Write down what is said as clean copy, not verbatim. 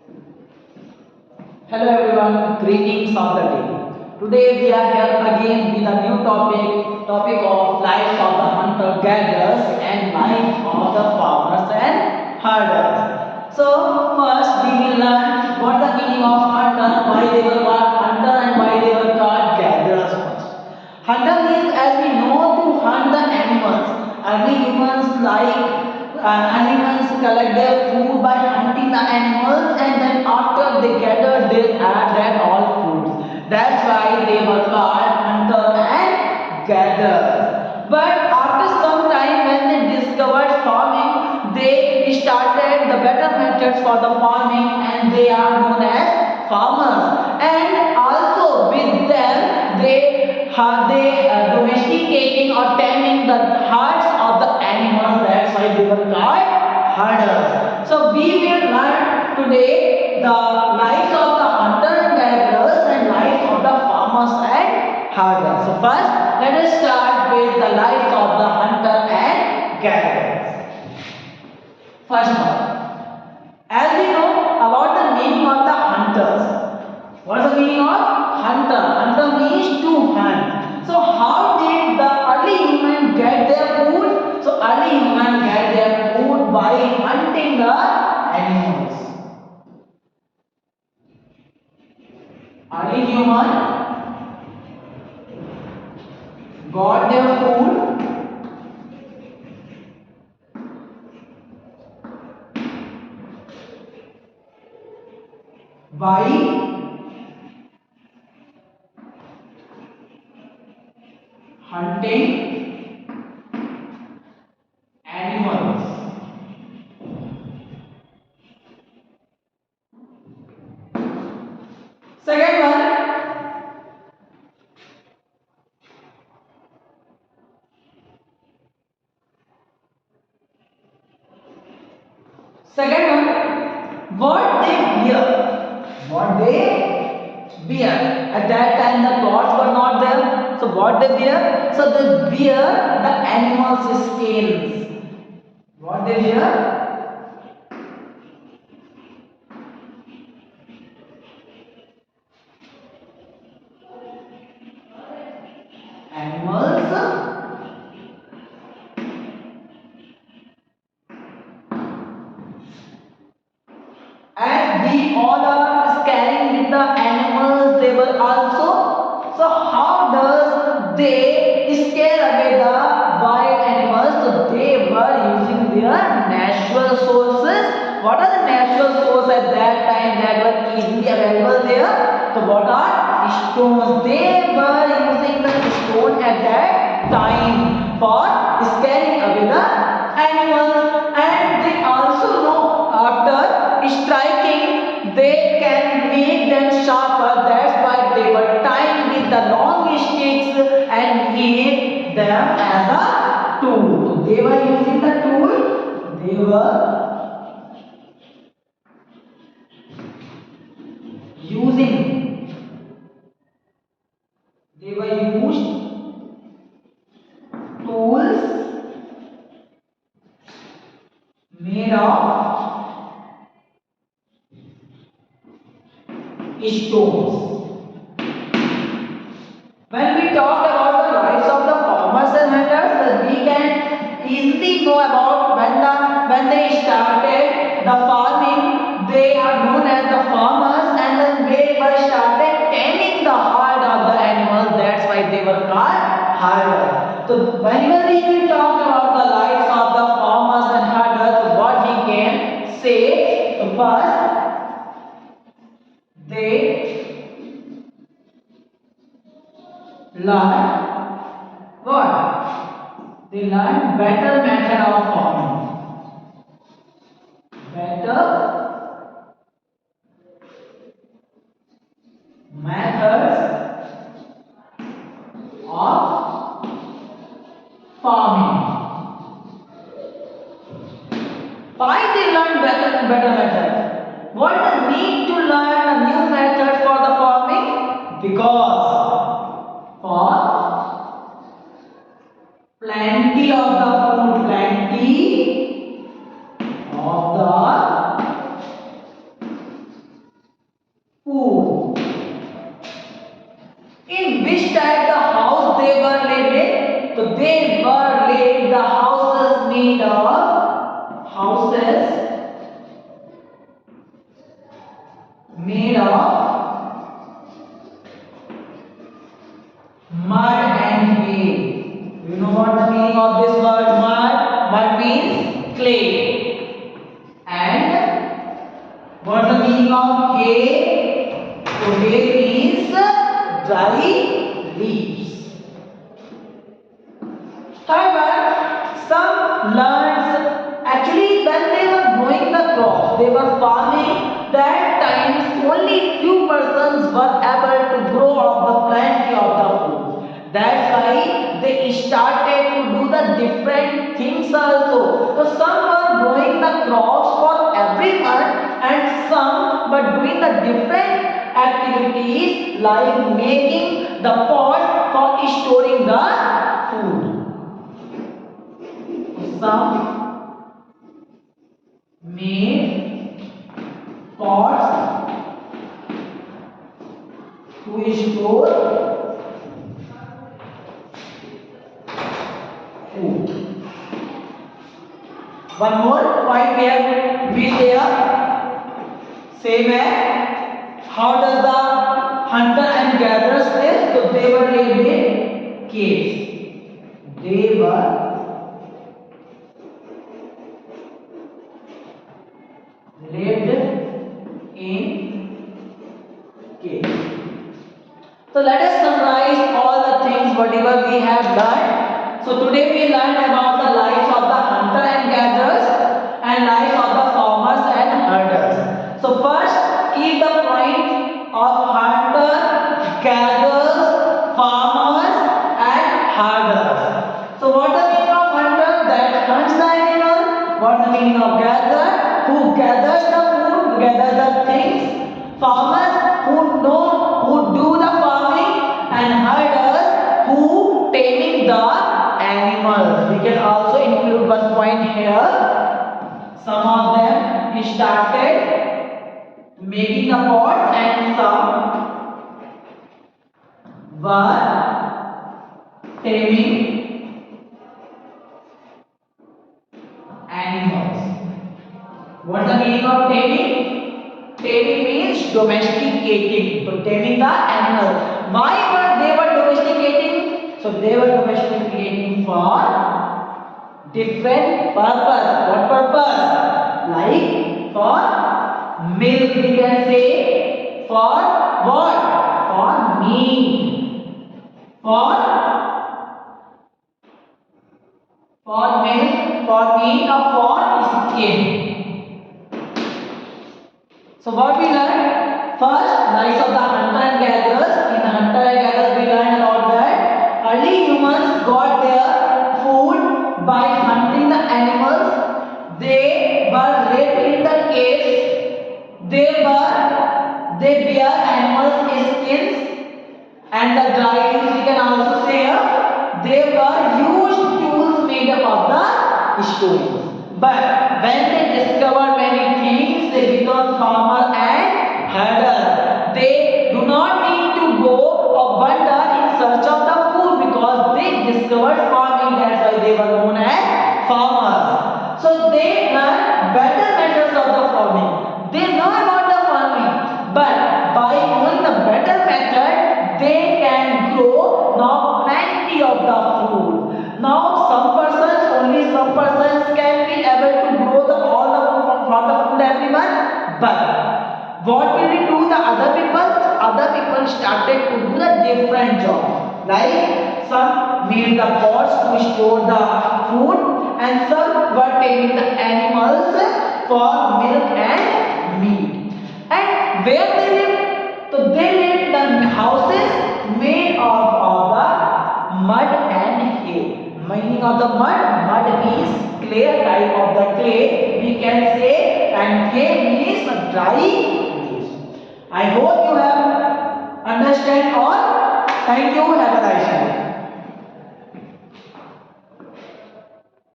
Hello everyone, greetings of the day. Today we are here again with a new topic of life of the hunter-gatherers and life of the farmers and herders. So first we will learn what the meaning of hunter, why they were called hunter and why they were called gatherers first. Hunter means, as we know, to hunt the animals. Early humans animals collect their food by hunting the animals, and then after they gather they add that all foods. That's why they were called hunter and gatherers. But after some time, when they discovered farming, they started the better methods for the farming, and they are known as farmers. And also with them they domesticating or taming the herds of the animals. That's why they were called herders. So we will learn today the lives of the hunter and gatherers and lives of the farmers and herders. So first, let us start with the lives of the hunter and gatherers. First one, as we know about the meaning of the hunters. What is the meaning of hunter? Hunter means to hunt. So how did the early human get their food? So early human get their food by hunting the animals. Early human got their food by hunting animals. Second one, what they bear. What they bear. At that time the clothes were not there. So what they bear? So they bear the animal's scales. What they bear? Animals and we all are scaring with the animals they were also. So how does they scare away the wild animals? So they were using their natural sources. What are the natural sources at that time that were easily available there? So what are stones? They were using the stone at that time for scaring away the animals, and they also know after striking they can make them sharper. That's why they were tying with the long sticks and made them as a tool. So they were using the tool. Using they were used tools made of stones. When we talk about the lives of the farmers and hunters, we can easily know about when they started the farming. They are known as the farmers, and then they were started taming the herd of the animals. That's why they were called herders. So whenever we will talk about the lives of the farmers and herders, what we can say? So first, they learn what? They learn better method of farming. Better methods of farming. Why they learn better method? What is the need to learn a new method for the farming? Because for plenty of the food, plenty of the What's the meaning of hay? So hay means dry leaves. However, some lands actually when they were growing the crops, they were farming. That times only few persons were able to grow up the plenty of the food. That's why they started to do the different things also. So some were growing the crops for everyone, and some were doing the different activities like making the pot for storing the food. Some made pots to store food. One more point we have been there. Same as how does the hunter and gatherers live? So they were lived in caves. They were lived in caves. So let us summarize all the things whatever we have learned. So today we learned about the lives of the hunter and gatherers and lives of the farmers and herders. So first keep the point of hunter, gatherers, farmers and herders. So what the meaning of hunter? That hunts the animal. What the meaning of gatherer? Who gathers the food, who gathers the things. Farmers who do the farming, and herders who taming the animals. We can also include one point here. Some of them started making the pots and some were taming animals. What the meaning of taming? Taming means domesticating. So taming the animal. Why were they were domesticating? So they were domesticating for different purpose. What purpose? Like for milk, we can say. For what? For meat. For milk, for meat, or for skin. So what we learned? First, lives of the hunter and gatherers. In the hunter and gatherers, we learned about that early humans got their food by hunting the animals. They were lived in the caves. They bear animals' skins and the dry leaves. We can also say they were used tools made up of the stones. But when they discovered many things, they become farmer and herder. They do not need to go or wander in search of the food because they discovered farming. That's why they were known as farmers. So they learn better methods of the farming. They know about the farming, but by knowing the better method, they can grow now plenty of the food. Now only some persons can be able to grow all the food for the food everyone. But what will we do the other people? Other people started to do the different job. Like some made the pots to store the food, and some were taming the animals for milk and meat. And where they live? So they live in the houses made of the mud and hay. Meaning of the mud? Mud means clay, type of the clay we can say, and hay means dry leaves. I hope you have understand all. Thank you. Have a nice day.